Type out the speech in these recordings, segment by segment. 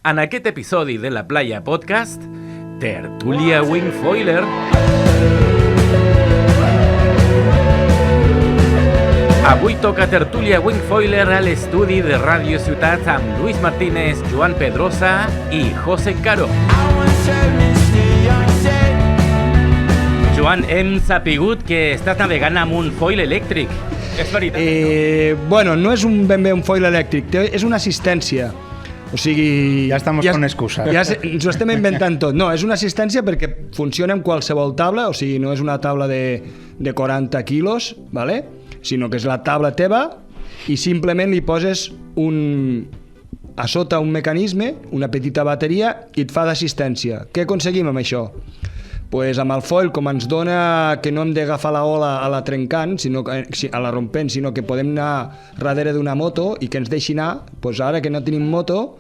En aquest episodi de La Playa Podcast, Tertúlia Wingfoiler. Avui toca Tertúlia Wingfoiler a l'estudi de Ràdio Ciutat amb Lluís Martínez, Joan Pedrosa i José Caro. Joan, hem sapigut que estàs navegant amb un foil elèctric. És veritat? Bueno, no és ben bé un foil elèctric, és una assistència. O sigui... Ja estem con excuses. Ja ens ho estem inventant tot. No, és una assistència perquè funciona amb qualsevol taula, o sigui, no és una taula de 40 quilos, ¿vale? Sinó que és la taula teva i simplement li poses a sota un mecanisme, una petita bateria, i et fa d'assistència. Què aconseguim amb això? Pues amb el foil, com ens dona que no hem d'agafar la ola a la trencant, a la rompent, sinó que podem anar darrere d'una moto i que ens deixi anar, pues ara que no tenim moto,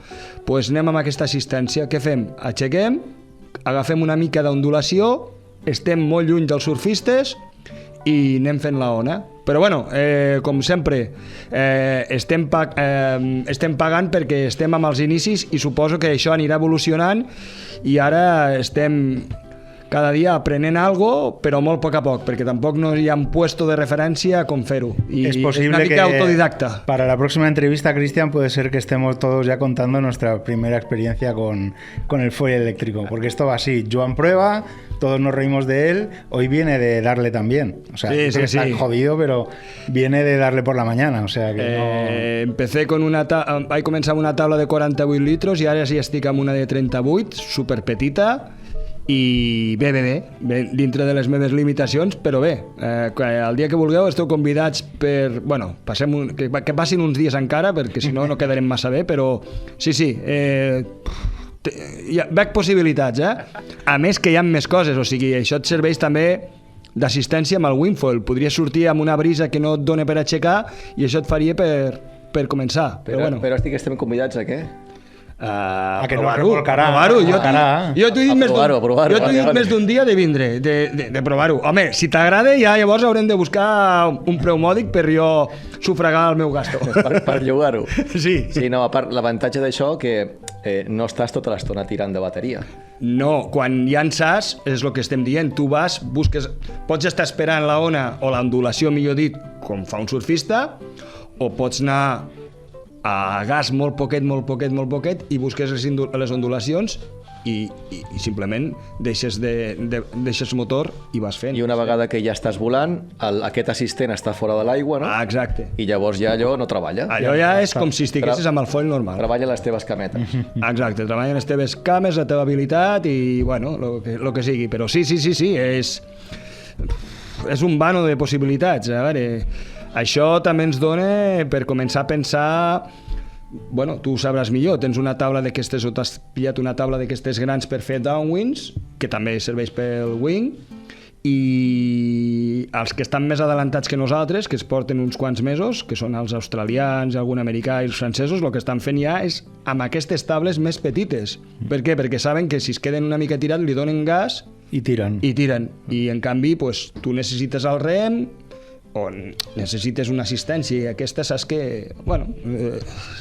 pues anem amb aquesta assistència. Què fem? Aixequem, agafem una mica d'ondulació, estem molt lluny dels surfistes i anem fent la ona. Però bueno, com sempre, estem pagant perquè estem amb els inicis i suposo que això anirà evolucionant i ara estem cada dia aprenent algo, però molt a poc, perquè tampoc no hi ha un puesto de referència com fer-ho. Y es posible una mica autodidacta. Para la próxima entrevista, Cristian, puede ser que estemos todos ya contando nuestra primera experiencia con el foil eléctrico, porque esto va así, Joan prueba, todos nos reímos de él, hoy viene de darle también. O sea, sí. Está jodido, pero viene de darle por la mañana, o sea que no... Empecé con vaig començar amb una taula de 48 litros i ara sí estic amb una de 38, superpetita, i bé, dintre de les meves limitacions, però bé, el dia que vulgueu esteu convidats per... Bueno, que passin uns dies encara, perquè si no, no quedarem massa bé, però sí, veig possibilitats, A més que hi ha més coses, o sigui, això et serveix també d'assistència amb el wingfoil. Podries sortir amb una brisa que no et dona per aixecar i això et faria per començar. Però estem convidats a què? A que no remolcarà. Jo t'ho he dit més d'un dia de vindre, de provar-ho. Home, si t'agrada, ja llavors haurem de buscar un preu mòdic per jo sufragar el meu gasto. Per llogar-ho. Sí. Sí, no, a part, l'avantatge d'això que no estàs tota l'estona tirant de bateria. No, quan llances, és el que estem dient, tu vas, busques... Pots estar esperant la ona o l'ondulació, millor dit, com fa un surfista, o pots anar a gas molt poquet i busques les ondulacions i simplement deixes motor i vas fent. I una vegada que ja estàs volant, aquest assistent està fora de l'aigua, no? Exacte. I llavors ja allò no treballa. Allò ja és com si estiguessis amb el foil normal. Treballa les teves cametes. Exacte, treballa les teves cames, la teva habilitat i, bueno, lo que sigui. Però sí, és un vano de possibilitats. A veure... Això també ens dona per començar a pensar... Bueno, tu ho sabràs millor, tens una taula d'aquestes o t'has pillat una taula d'aquestes grans per fer downwinds, que també serveix pel wing, i els que estan més adelantats que nosaltres, que es porten uns quants mesos, que són els australians, algun americà i els francesos, el que estan fent ja és amb aquestes tables més petites. Per què? Perquè saben que si es queden una mica tirats li donen gas i tiren. I en canvi pues, tu necessites el rem o necesites una assistència i aquesta saps que, bueno...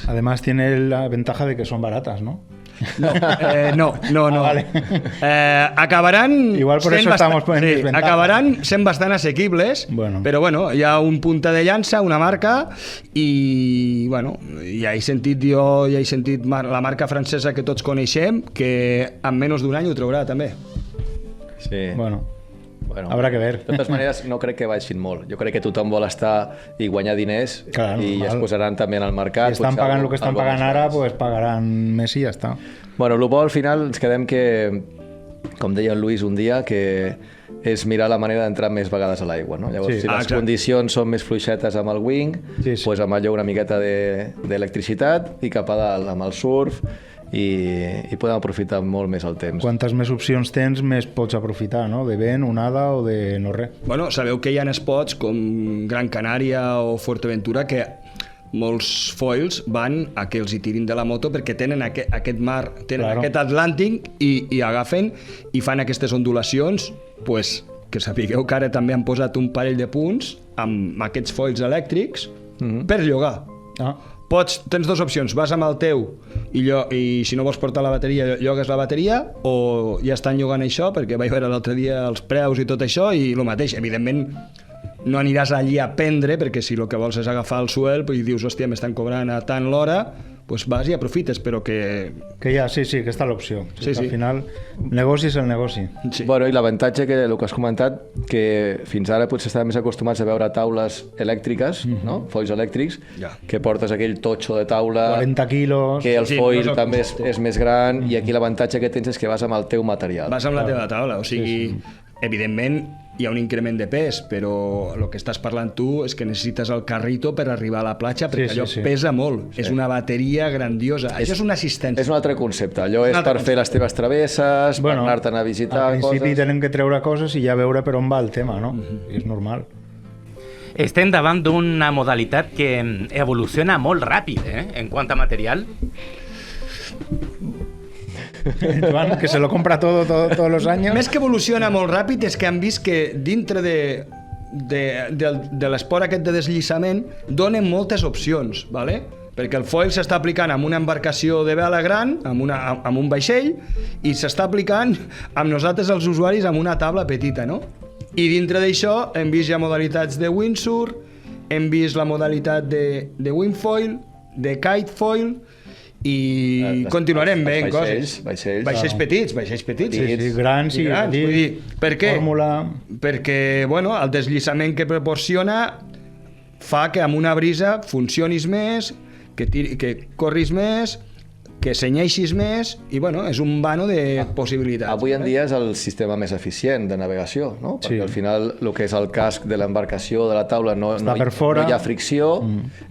Además tiene la ventaja de que son baratas, ¿no? No. Vale. Acabaran igual por eso estamos poniendo desventaja. Acabaran sent bastant assequibles, bueno. Però bueno, hi ha un punta de llança, una marca, i bueno, ja he sentit la marca francesa que tots coneixem, que en menys d'un any ho traurà també. Sí. Bueno, habrá que ver. De totes maneres, no crec que baixin molt. Jo crec que tothom vol estar i guanyar diners, claro, i es posaran també en el mercat. Si estan pagant el que estan pagant ara, pues pagaran més i ja està. Bueno, el bo al final ens quedem que, com deia en Lluís un dia, que és mirar la manera d'entrar més vegades a l'aigua, no? Llavors, si les condicions són més fluixetes amb el wing, pues amb allò una miqueta d'electricitat i cap a dalt amb el surf, i podem aprofitar molt més el temps. Quantes més opcions tens, més pots aprofitar, no? De vent, onada o de no res. Bueno, sabeu que hi ha spots com Gran Canària o Fuerteventura que molts foils van a que els hi tirin de la moto perquè tenen aquest mar, tenen aquest Atlàntic i agafen i fan aquestes ondulacions, pues, que sapigueu que ara també han posat un parell de punts amb aquests foils elèctrics per llogar. tens dues opcions, vas amb el teu i si no vols portar la bateria llogues la bateria, o ja estan llogant això, perquè vaig veure l'altre dia els preus i tot això, i el mateix, evidentment no aniràs allí a prendre, perquè si el que vols és agafar el suel i dius, hòstia, m'estan cobrant a tant l'hora, doncs vas i aprofites, però que... Que ja, sí, que està l'opció. Al final, negoci és el negoci. Sí. Bueno, i l'avantatge que el que has comentat, que fins ara potser estàvem més acostumats a veure taules elèctriques, no? Foils elèctrics, que portes aquell totxo de taula... 40 quilos... Que el foil també és més gran, i aquí l'avantatge que tens és que vas amb el teu material. Vas amb la teva taula, o sigui, evidentment hi ha un increment de pes, però el que estàs parlant tu és que necessites el carrito per arribar a la platja, perquè allò pesa molt. És una bateria grandiosa. Això és una assistència. És un altre concepte. Allò és per fer les teves travesses, per anar-te'n a visitar coses... Al principi tenen que treure coses i ja veure per on va el tema, no? És normal. Estem davant d'una modalitat que evoluciona molt ràpid, en quant a material. Joan, que se lo compra todos los años. Més que evoluciona molt ràpid és que han vist que dintre de l'esport aquest de deslliçament donen moltes opcions, ¿vale? Perquè el foil s'està aplicant amb una embarcació de vela gran, amb un vaixell, i s'està aplicant amb nosaltres els usuaris amb una taula petita, no? I dintre d'això hem vist ja modalitats de windsurf, hem vist la modalitat de wingfoil, de kitefoil, i continuarem veient coses. Vaixells petits. Sí, grans i petits. Per què? Fórmula... Perquè el deslliçament que proporciona fa que amb una brisa funcionis més, que corris més, que senyeixis més, i és un vano de possibilitats. Avui en dia és el sistema més eficient de navegació, no? Perquè al final el que és el casc de l'embarcació, de la taula, no hi ha fricció,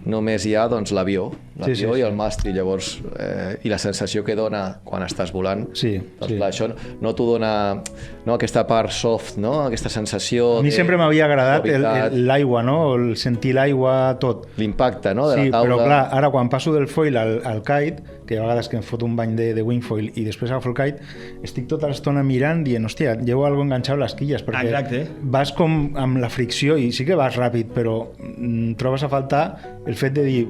només hi ha l'avió i el màstil, llavors, i la sensació que dona quan estàs volant. Clar, això no t'ho dona aquesta part soft, aquesta sensació... A mi sempre m'havia agradat l'aigua, el sentir l'aigua tot. L'impacte de la taula. Sí, però clar, ara quan passo del foil al kite, que a vegades que em fot un bany de wingfoil i després agafo el kite, estic tota l'estona mirant dient, hòstia, llevo algo enganxat a les quilles, perquè vas com amb la fricció i sí que vas ràpid, però trobes a faltar el fet de dir,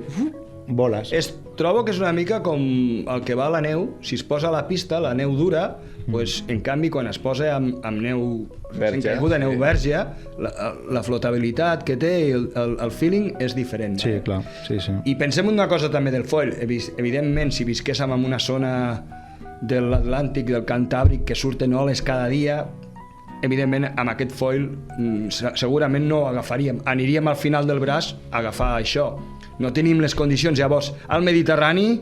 voles. Trobo que és una mica com el que va a la neu, si es posa a la pista, la neu dura, en canvi quan es posa amb neu caiguda, neu verge, la flotabilitat que té i el feeling és diferent. Sí, clar. I pensem una cosa també del foil. Evidentment, si visquéssim en una zona de l'Atlàntic, del Cantàbric, que surten oles cada dia, evidentment amb aquest foil segurament no ho agafaríem. Aniríem al final del braç a agafar això. No tenim les condicions. Llavors, al Mediterrani,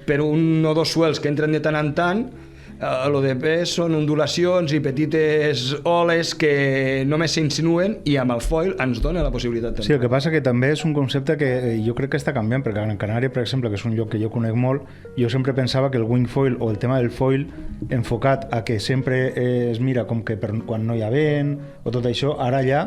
per un o dos suels que entren de tant en tant, el de pes són ondulacions i petites oles que només s'insinuen, i amb el foil ens dona la possibilitat també. Sí, el que passa que també és un concepte que jo crec que està canviant, perquè a Canària, per exemple, que és un lloc que jo conec molt, jo sempre pensava que el wingfoil o el tema del foil enfocat a que sempre es mira com que quan no hi ha vent o tot això, ara ja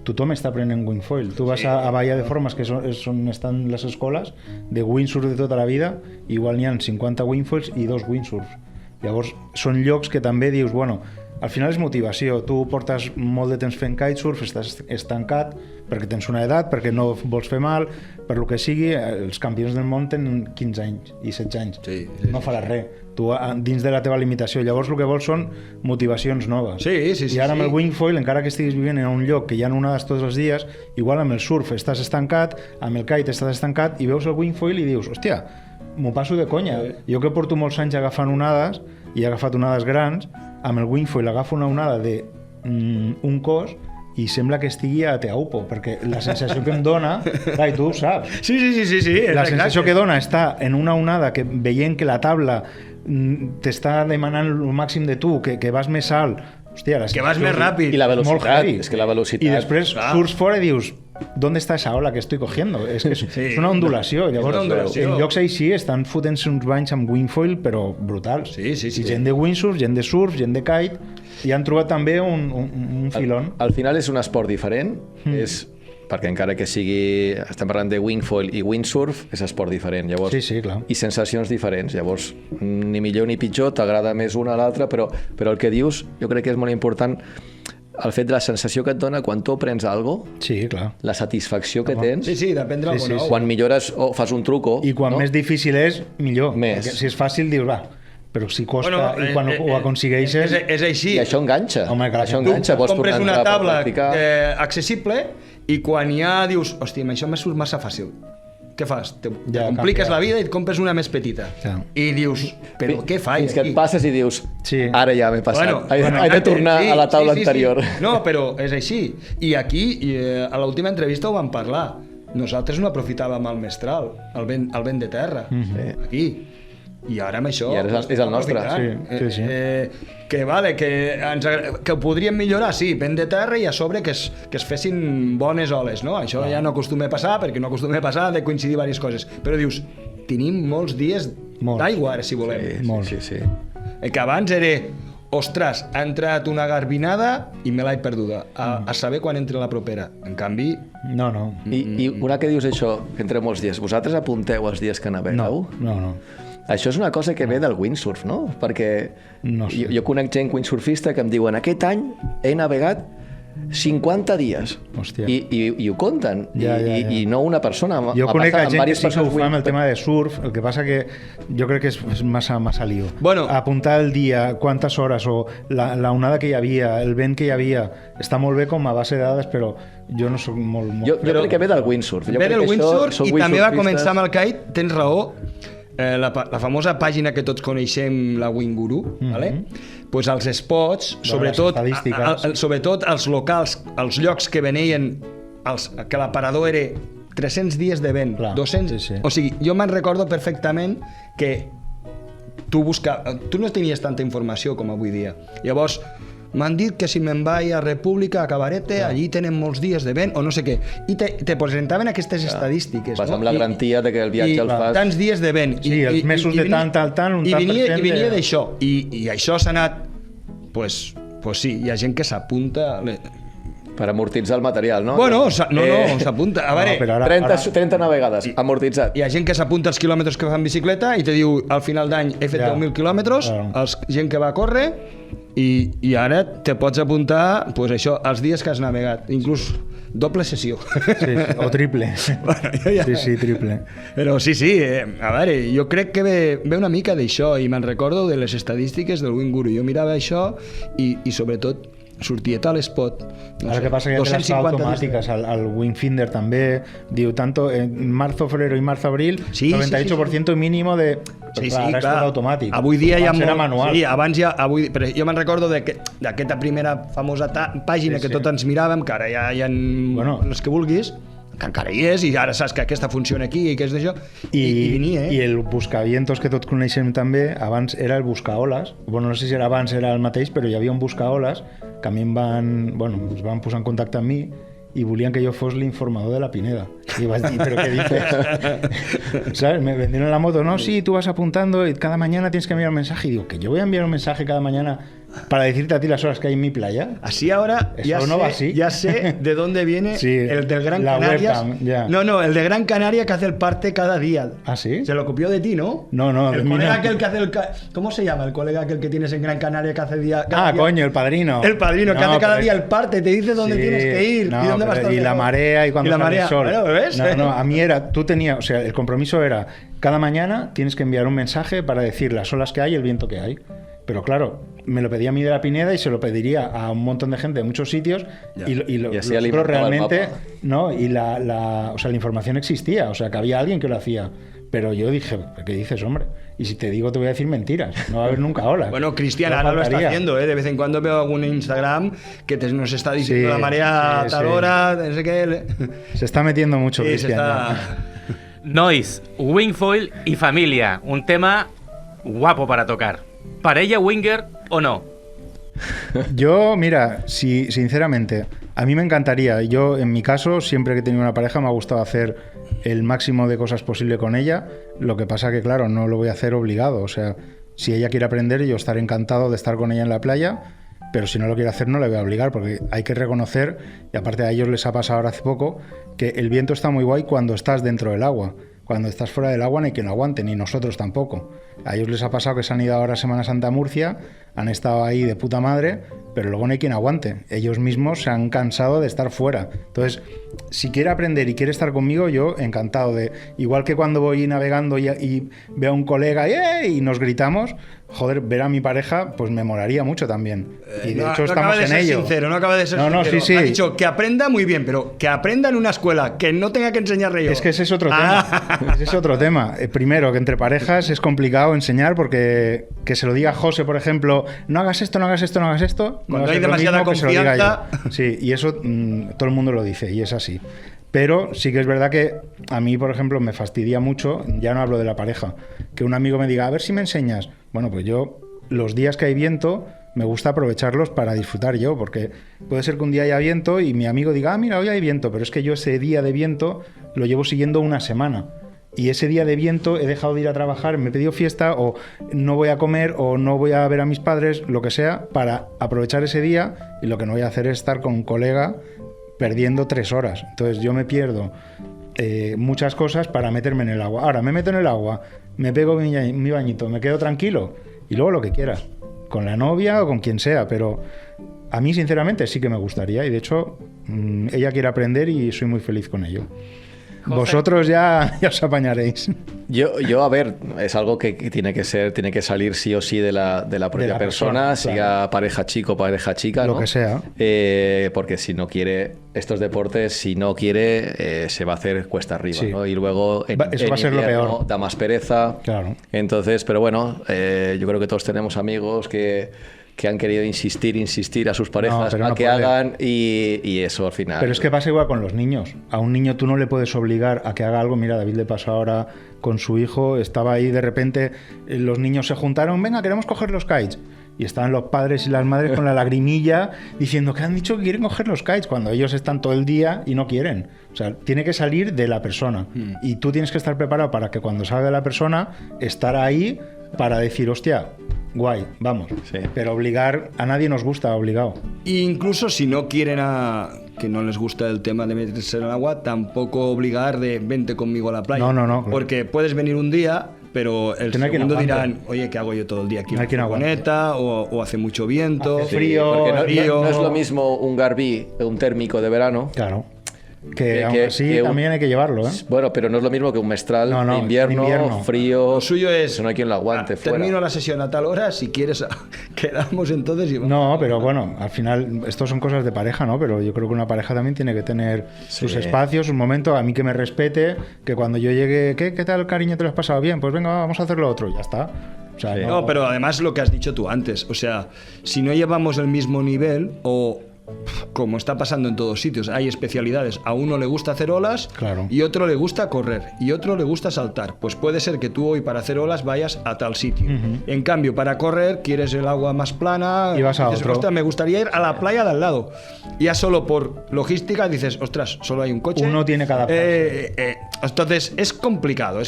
tothom està aprenent wingfoil. Tu vas a Bahia de Formes, que és on estan les escoles de windsurf de tota la vida, igual n'hi ha 50 wingfoils i 2 windsurfs. Llavors, són llocs que també dius, al final és motivació. Tu portes molt de temps fent kitesurf, estàs estancat perquè tens una edat, perquè no vols fer mal, per lo que sigui, els campions del món tenen 15 anys i 16 anys. No faràs res. Tu dins de la teva limitació. Llavors el que vols són motivacions noves. I ara amb el wingfoil, encara que estiguis vivint en un lloc que hi ha onades tots els dies, igual amb el surf estàs estancat, amb el kite estàs estancat, i veus el wingfoil i dius, hòstia, m'ho passo de conya. Jo que porto molts anys agafant onades, i he agafat onades grans, amb el wingfoil agafo una onada d'un cos i sembla que estigui a Teaupo, perquè la sensació que em dona, i tu ho saps, la sensació que dona està en una onada que veient que la taula t'està demanant el màxim de tu, que vas més alt, hòstia, que vas més ràpid, i la velocitat, és que la velocitat, i després surts fora i dius, ¿dónde está esa ola que estoy cogiendo? És una ondulació. Llavors, en llocs així estan fotent-se uns banys amb wingfoil, però brutals. I gent de windsurf, gent de surf, gent de kite, i han trobat també un filon. Al final és un esport diferent, perquè encara que sigui, estem parlant de wingfoil i windsurf, és esport diferent, llavors, clar. I sensacions diferents, llavors ni millor ni pitjor, t'agrada més una a l'altra, però el que dius jo crec que és molt important. el fet de la sensació que et dona quan tu aprens alguna cosa, Sí, clar. la satisfacció que tens, Sí, d'aprendre alguna cosa nou. quan millores o fas un truco... I quan no? més difícil és, millor. Més. Perquè si és fàcil, dius, va, però si costa i quan ho aconsegueixes... És així. I això enganxa. Home, clar, això tu enganxa. Vols compres tornar una a entrar per taula practicar. accessible i quan ja dius, hòstia, això m'ha surt massa fàcil. Què fas? Te compliques canvia. la vida i et compres una més petita. Ja. I dius, però què faig Fins que aquí? et passes i dius, Sí. ara ja m'he passat. He de tornar sí, a la taula sí. anterior. No, però és així. I aquí, a l'última entrevista ho vam parlar. Nosaltres no aprofitàvem el mestral, el vent de terra, aquí. I ara amb això... I ara és el nostre. Sí. Que vale, que ho podríem millorar, sí, vent de terra i a sobre que es fessin bones oles, no? Això ja no acostuma a passar, perquè no acostuma a passar de coincidir diverses coses. Però dius, tenim molts dies d'aigua ara, si volem. Sí. Que abans era, ostres, ha entrat una garbinada i me l'he perduda. A saber quan entra la propera. En canvi... No. I una que dius això, que entre molts dies, vosaltres apunteu els dies que navegueu? No. Això és una cosa que ve del windsurf, no? Perquè No sé. jo conec gent windsurfista que em diuen aquest any he navegat 50 dies. Hòstia. I ho compten. Ja. I no una persona. Jo conec passat gent amb que sí que ho persones fa amb el tema de surf, el que passa que jo crec que és massa lío. Bueno. Apuntar el dia, quantes hores o la onada que hi havia, el vent que hi havia, està molt bé com a base de dades, però jo no soc molt... Jo crec que ve del windsurf. Ve del windsurf i també va començar amb el kite, tens raó, la famosa pàgina que tots coneixem, la Winguru, vale? Pues els spots, sobretot els locals, els llocs que venien, que l'aparador era 300 dies de vent, Clar, 200... sí. O sigui, jo me'n recordo perfectament que tu no tenies tanta informació com avui dia. Llavors, m'han dit que si me'n vaig a República, a Cabarete, allí tenen molts dies de vent, o no sé què. I te presentaven aquestes estadístiques. Vas amb la garantia de que el viatge el fas... Tants dies de vent. Sí, els mesos de tant, un tant per cent. I venia d'això. I això s'ha anat... Pues sí, hi ha gent que s'apunta... Per amortitzar el material, no? Bueno, s'apunta. A veure, 30 navegades, amortitzat. hi ha gent que s'apunta als quilòmetres que fa en bicicleta i te diu, al final d'any he fet 10.000 quilòmetres, gent que va a córrer, i ara te pots apuntar, pues això, els dies que has navegat, inclús doble sessió. Sí, o triple. Bueno, Sí, triple. Però sí, a veure, jo crec que ve una mica d'això i me'n recordo de les estadístiques del Winguru. Jo mirava això i sobretot sortia tal spot. No sé, que passa que les fa automàtiques, el Wingfinder també diu tanto en marzo, febrero y marzo-abril, 98% mínimo de... Sí, ara és tot automàtic. Avui dia hi ha molt... manual. Sí, abans ja... Però jo me'n recordo d'aquesta primera famosa pàgina que tots ens miràvem, que ara ja hi ha els que vulguis, que encara hi és, i ara saps que aquesta funciona aquí i que és d'això, i venia, I el buscavientos que tots coneixem també, abans era el buscaoles, bueno, no sé si era abans, era el mateix, però hi havia un buscaoles que a mi es van posar en contacte amb mi i volien que jo fos l'informador de la Pineda. Y vas a decir, ¿pero qué dices? ¿Sabes? Me vendieron la moto. No, sí, tú vas apuntando y cada mañana tienes que enviar un mensaje. Y digo, ¿que yo voy a enviar un mensaje cada mañana para decirte a ti las horas que hay en mi playa? Así ahora ya sé de dónde viene el del Gran Canarias. No, el de Gran Canaria que hace el parte cada día. ¿Ah, sí? Se lo copió de ti, ¿no? No. El colega aquel que hace el... ¿Cómo se llama? El colega aquel que tienes en Gran Canaria que hace día... Coño, el padrino. El padrino, que hace cada día el parte, te dice dónde tienes que ir y dónde vas a estar. Y la marea y cuando sale el sol. Bueno, ¿ves? No, a mí era, tú tenías, o sea, el compromiso era, cada mañana tienes que enviar un mensaje para decir las olas que hay y el viento que hay. Pero claro, me lo pedía a mí de la Pineda y se lo pediría a un montón de gente de muchos sitios y así realmente, ¿no? Y la información existía, o sea, que había alguien que lo hacía. Pero yo dije, ¿qué dices, hombre? Y si te digo, te voy a decir mentiras. No va a haber nunca olas. Bueno, Cristian ahora lo está haciendo, ¿eh? De vez en cuando veo algún Instagram que nos está diciendo la marea a tal hora, no sé qué. Se está metiendo mucho, Cristian. Nois, wingfoil y familia. Un tema guapo para tocar. ¿Parella winger o no? Yo, mira, sinceramente, a mí me encantaría. Yo, en mi caso, siempre que he tenido una pareja me ha gustado hacer el máximo de cosas posible con ella. Lo que pasa que, claro, no lo voy a hacer obligado. O sea, si ella quiere aprender, yo estaré encantado de estar con ella en la playa, pero si no lo quiere hacer, no le voy a obligar, porque hay que reconocer, y aparte a ellos les ha pasado ahora hace poco, que el viento está muy guay cuando estás dentro del agua. Cuando estás fuera del agua no hay quien lo aguante, ni nosotros tampoco. A ellos les ha pasado que se han ido ahora a Semana Santa a Murcia, han estado ahí de puta madre, pero luego no hay quien aguante. Ellos mismos se han cansado de estar fuera. Entonces, si quiere aprender y quiere estar conmigo, yo encantado de... Igual que cuando voy navegando y veo a un colega y nos gritamos, joder, ver a mi pareja, pues me molaría mucho también. Y de hecho estamos en ello. No acaba de ser sincero. Sí. Ha dicho que aprenda muy bien, pero que aprenda en una escuela, que no tenga que enseñarle yo. Es que ese es otro tema. Ese es otro tema. Primero, que entre parejas es complicado enseñar porque que se lo diga José, por ejemplo, no hagas esto, no hagas esto, no hagas esto. Cuando hay demasiada confianza. Sí, y eso todo el mundo lo dice y es así. Pero sí que es verdad que a mí, por ejemplo, me fastidia mucho, ya no hablo de la pareja, que un amigo me diga, a ver si me enseñas. Bueno, pues yo, los días que hay viento, me gusta aprovecharlos para disfrutar yo, porque puede ser que un día haya viento y mi amigo diga, mira, hoy hay viento, pero es que yo ese día de viento lo llevo siguiendo una semana. Y ese día de viento he dejado de ir a trabajar, me he pedido fiesta, o no voy a comer, o no voy a ver a mis padres, lo que sea, para aprovechar ese día, y lo que no voy a hacer es estar con un colega perdiendo 3 horas. Entonces yo me pierdo muchas cosas para meterme en el agua. Ahora me meto en el agua, me pego mi bañito, me quedo tranquilo, y luego lo que quieras, con la novia o con quien sea, pero a mí sinceramente sí que me gustaría, y de hecho ella quiere aprender y soy muy feliz con ello. José. Vosotros ya os apañaréis. Yo, a ver, es algo que tiene que salir sí o sí de la propia persona, siga claro. Pareja chico, pareja chica, lo ¿no? que sea. Porque si no quiere estos deportes, si no quiere, se va a hacer cuesta arriba, sí. ¿no? Y luego eso va a ser lo peor. Da más pereza. Claro. Entonces, pero bueno, yo creo que todos tenemos amigos que han querido insistir a sus parejas a que hagan y eso al final... Pero es que pasa igual con los niños. A un niño tú no le puedes obligar a que haga algo. Mira, David le pasó ahora con su hijo, estaba ahí de repente, los niños se juntaron, venga, queremos coger los kites. Y estaban los padres y las madres con la lagrimilla diciendo que han dicho que quieren coger los kites, cuando ellos están todo el día y no quieren. O sea, tiene que salir de la persona. Y tú tienes que estar preparado para que cuando salga de la persona, estar ahí para decir, hostia, guay, vamos. Sí. Pero obligar, a nadie nos gusta obligado. E incluso si no quieren que no les gusta el tema de meterse en el agua, tampoco obligar de vente conmigo a la playa. No, claro. Porque puedes venir un día, pero el segundo dirán, oye, ¿qué hago yo todo el día aquí en la furgoneta? O hace mucho viento, hace frío. No es lo mismo un Garbi, un térmico de verano. Claro. Que aún así también hay que llevarlo, ¿eh? Bueno, pero no es lo mismo que un mestral de invierno, frío. Lo suyo es... No hay quien lo aguante fuera. Termino la sesión a tal hora, si quieres quedamos entonces y vamos. No, pero bueno, al final esto son cosas de pareja, ¿no? Pero yo creo que una pareja también tiene que tener sus espacios, sus momentos, a mí que me respete, que cuando yo llegue, ¿qué tal, cariño, te lo has pasado bien? Pues venga, vamos a hacer lo otro, ya está. O sea, no, pero además lo que has dicho tú antes, o sea, si no llevamos el mismo nivel o... Como está pasando en todos sitios, hay especialidades. A uno le gusta hacer olas, claro. Y otro le gusta correr y otro le gusta saltar. Pues puede ser que tú hoy para hacer olas vayas a tal sitio. En cambio, para correr quieres el agua más plana y vas a dices, otro. Ostras, me gustaría ir a la playa de al lado. Ya solo por logística dices, ostras, solo hay un coche. Uno tiene que adaptarse. Entonces es complicado.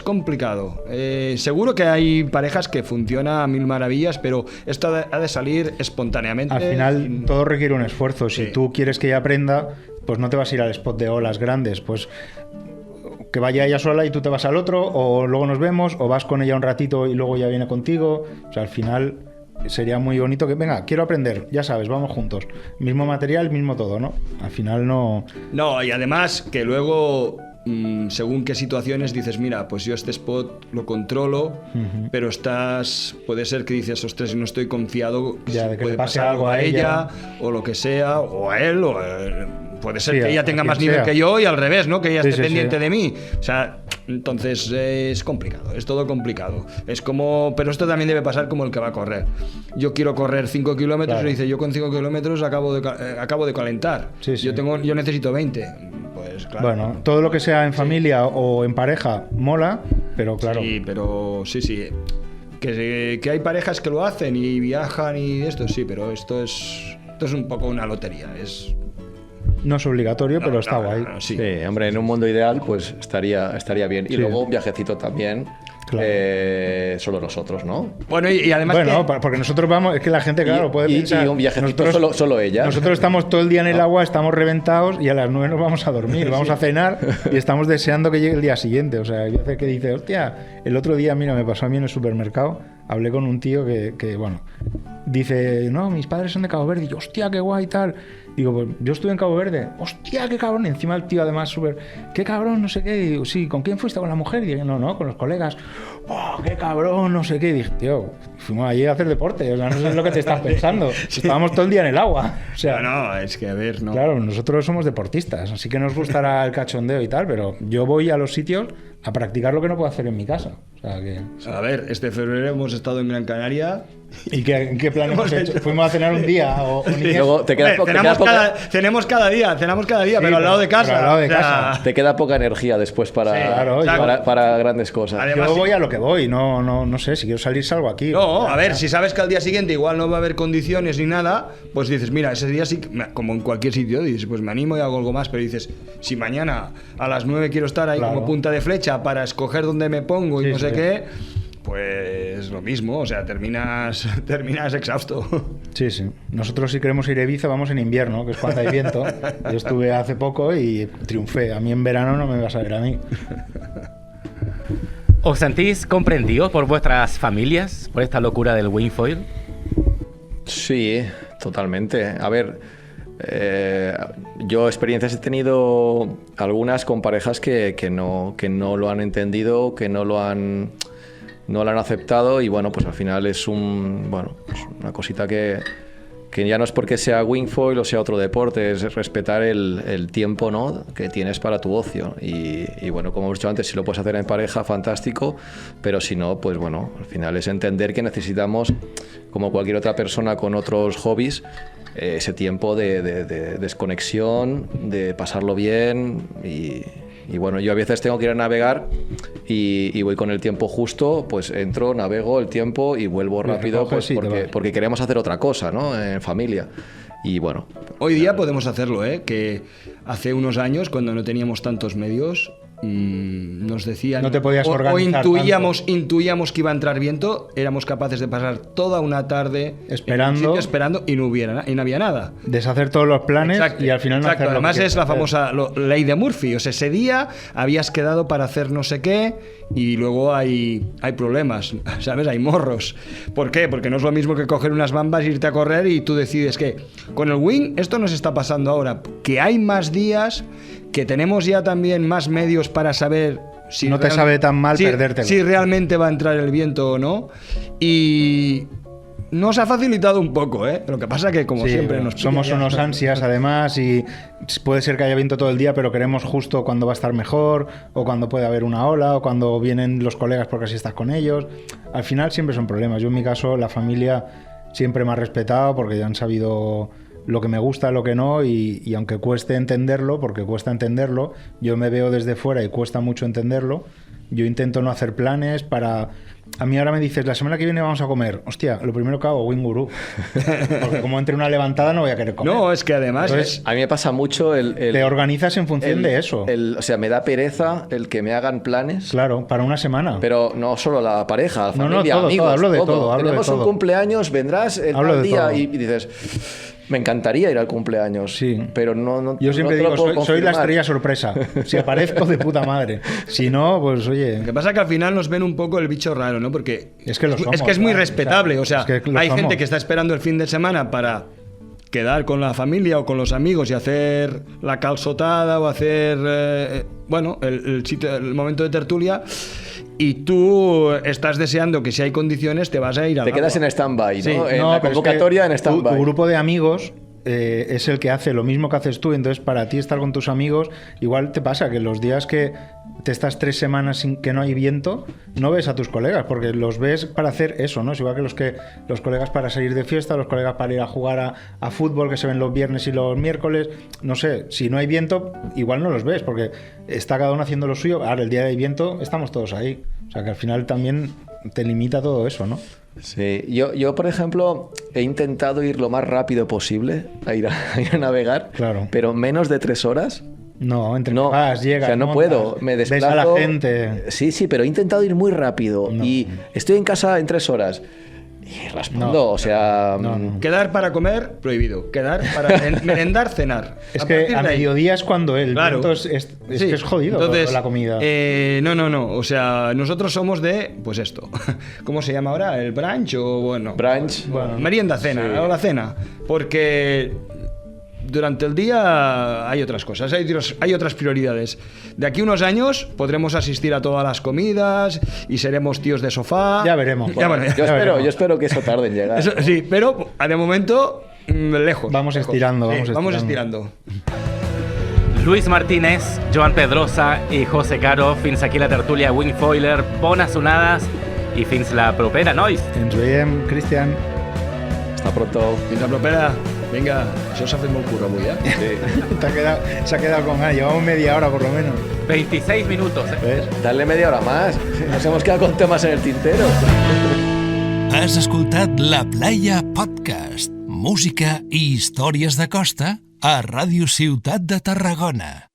Seguro que hay parejas que funcionan a mil maravillas, pero esto ha de salir espontáneamente. Al final todo requiere un esfuerzo. Si tú quieres que ella aprenda, pues no te vas a ir al spot de olas grandes, pues que vaya ella sola y tú te vas al otro, o luego nos vemos, o vas con ella un ratito y luego ya viene contigo. O sea, al final sería muy bonito que, venga, quiero aprender, ya sabes, vamos juntos. Mismo material, mismo todo, ¿no? Al final no... No, y además que luego... según qué situaciones dices, mira, pues yo este spot lo controlo, pero puede ser que dices, ostras, no estoy confiado ya, de que puede le pase pasar algo a ella o lo que sea, o a él, puede ser que ella tenga más nivel que yo y al revés, ¿no? Que ella esté pendiente de mí. O sea, entonces es complicado, es todo complicado. Es como, pero esto también debe pasar como el que va a correr. Yo quiero correr 5 kilómetros, claro. Y dice, yo con 5 kilómetros acabo de calentar. Yo necesito 20. Pues claro. Bueno, todo lo que sea en familia o en pareja mola, pero claro. Sí, pero sí. Que hay parejas que lo hacen y viajan y esto, sí, pero esto es un poco una lotería. No es obligatorio, pero está guay. Sí, hombre, en un mundo ideal pues estaría bien. Y luego un viajecito también. Claro. Solo nosotros, ¿no? Bueno, y además porque nosotros vamos, es que la gente, claro, puede pensar... Y un viajecito solo ella. Nosotros estamos todo el día en el agua, estamos reventados y a las 9 nos vamos a dormir, vamos a cenar y estamos deseando que llegue el día siguiente. O sea, hay veces que dice, hostia, el otro día, mira, me pasó a mí en el supermercado, hablé con un tío que bueno, dice, no, mis padres son de Cabo Verde. Y yo, hostia, qué guay y tal. Digo, pues yo estuve en Cabo Verde. Hostia, qué cabrón. Y encima el tío además súper, qué cabrón, no sé qué. Y digo, sí, ¿con quién fuiste? ¿Con la mujer? Y dije, no, con los colegas. Oh, qué cabrón, no sé qué. Y dije, tío, fuimos allí a hacer deporte. O sea, no sé lo que te estás pensando. Estábamos todo el día en el agua. O sea, no, es que a ver, no. Claro, nosotros somos deportistas, así que nos gustará el cachondeo y tal, pero yo voy a los sitios a practicar lo que no puedo hacer en mi casa. O sea, que... A ver, este febrero hemos estado en Gran Canaria. ¿Y qué plan hemos hecho? ¿Fuimos a cenar un día? ¿O y luego te queda cenamos cada día, sí, pero al lado de casa. Al lado de casa. Te queda poca energía después para grandes cosas. Además, yo voy a lo que voy, no sé, si quiero salir salgo aquí. No, a ver, si sabes que al día siguiente igual no va a haber condiciones ni nada, pues dices, mira, ese día sí, como en cualquier sitio, dices, pues me animo y hago algo más, pero dices, si mañana a las 9 quiero estar ahí como punta de flecha para escoger dónde me pongo y no sé qué, pues lo mismo, o sea, terminas exhausto. Sí. Nosotros si queremos ir a Ibiza vamos en invierno, que es cuando hay viento. Yo estuve hace poco y triunfé. A mí en verano no me vas a ver a mí. ¿Os sentís comprendidos por vuestras familias por esta locura del wingfoil? Sí, totalmente. A ver, yo experiencias he teniuna algunas con parejas que no lo han entendido, que no lo han aceptado, y bueno, pues al final es una cosita que ya no es porque sea wingfoil o sea otro deporte, es respetar el tiempo, ¿no?, que tienes para tu ocio. Y bueno, como hemos dicho antes, si lo puedes hacer en pareja, fantástico, pero si no, pues bueno, al final es entender que necesitamos, como cualquier otra persona con otros hobbies, ese tiempo de desconexión, de pasarlo bien. Y bueno, yo a veces tengo que ir a navegar y voy con el tiempo justo, pues entro, navego el tiempo y vuelvo rápido, pues porque queremos hacer otra cosa, ¿no?, en familia. Y bueno. Hoy día podemos hacerlo, que hace unos años, cuando no teníamos tantos medios, nos decían, no te podías organizar intuíamos que iba a entrar viento, éramos capaces de pasar toda una tarde esperando y no había nada. Deshacer todos los planes. Exacto, y al final no hacer lo Además que es la famosa ley de Murphy. O sea, ese día habías quedado para hacer no sé qué y luego hay problemas, ¿sabes? Hay morros. ¿Por qué? Porque no es lo mismo que coger unas bambas, irte a correr y tú decides que con el wing esto nos está pasando ahora, que hay más días, que tenemos ya también más medios para saber si no te sabe tan mal perdértelo. Si realmente va a entrar el viento o no. Y nos ha facilitado un poco, Lo que pasa que, como siempre, nos somos unos ansias, además, y puede ser que haya viento todo el día, pero queremos justo cuando va a estar mejor, o cuando puede haber una ola, o cuando vienen los colegas porque así estás con ellos. Al final siempre son problemas. Yo, en mi caso, la familia siempre me ha respetado porque ya han sabido lo que me gusta, lo que no, y aunque cueste entenderlo, porque cuesta entenderlo, yo me veo desde fuera y cuesta mucho entenderlo, yo intento no hacer planes para... A mí ahora me dices, la semana que viene vamos a comer. Hostia, lo primero que hago, Winguru. Porque como entre una levantada no voy a querer comer. No, es que además... Entonces, a mí me pasa mucho te organizas en función de eso. O sea, me da pereza el que me hagan planes. Claro, para una semana. Pero no solo la pareja, la familia, todo, amigos, hablo de todo. Tenemos un cumpleaños, vendrás el tal día y dices... Me encantaría ir al cumpleaños, sí, pero no. Yo siempre digo, soy la estrella sorpresa. Si aparezco, de puta madre. Si no, pues oye. Lo que pasa es que al final nos ven un poco el bicho raro, ¿no? Porque es que es muy respetable. O sea, es que hay gente que está esperando el fin de semana para quedar con la familia o con los amigos y hacer la calzotada o hacer, el momento de tertulia. Y tú estás deseando que si hay condiciones te vas a ir a... Te quedas en stand-by, ¿no? Sí, en la convocatoria en stand-by. Tu grupo de amigos es el que hace lo mismo que haces tú, entonces para ti estar con tus amigos, igual te pasa que los días que te estás 3 semanas sin que no hay viento, no ves a tus colegas, porque los ves para hacer eso, ¿no? Es igual que los colegas para salir de fiesta, los colegas para ir a jugar a fútbol, que se ven los viernes y los miércoles, no sé, si no hay viento, igual no los ves, porque está cada uno haciendo lo suyo. Ahora, el día de viento, estamos todos ahí. O sea, que al final también te limita todo eso, ¿no? Sí, yo por ejemplo, he intentado ir lo más rápido posible a ir a navegar, claro, pero menos de 3 horas. No, vas, llegas, o sea, no montas, puedo, me desplazo. Ves a la gente. Sí, pero he intentado ir muy rápido y estoy en casa en 3 horas. Y respondo, o sea... No. Quedar para comer, prohibido. Quedar para merendar, cenar. Es que a mediodía es cuando él. Claro. Entonces es que es jodido. Entonces, la comida. No. O sea, nosotros somos de, pues esto. ¿Cómo se llama ahora? ¿El brunch o bueno? Brunch. Bueno, merienda, cena, o la cena. Porque durante el día hay otras cosas, hay otras prioridades. De aquí a unos años podremos asistir a todas las comidas y seremos tíos de sofá. Ya veremos. Yo espero que eso tarde en llegar. Eso, sí, pero de momento lejos. Vamos estirando. Luis Martínez, Joan Pedrosa i José Caro, fins aquí la tertúlia Wingfoiler. Bones onades i fins la propera, nois. Ens veiem, Cristian. Hasta pronto. Fins la propera. Venga, això s'ha fet molt curt avui, Sí. Se ha quedado con ganas. Llevamos media hora por lo menos. 26 minutos, ¿Ves? Dale media hora más. Nos hemos quedado con temas en el tintero. Has escoltat La Playa Podcast. Música i històries de costa a Ràdio Ciutat de Tarragona.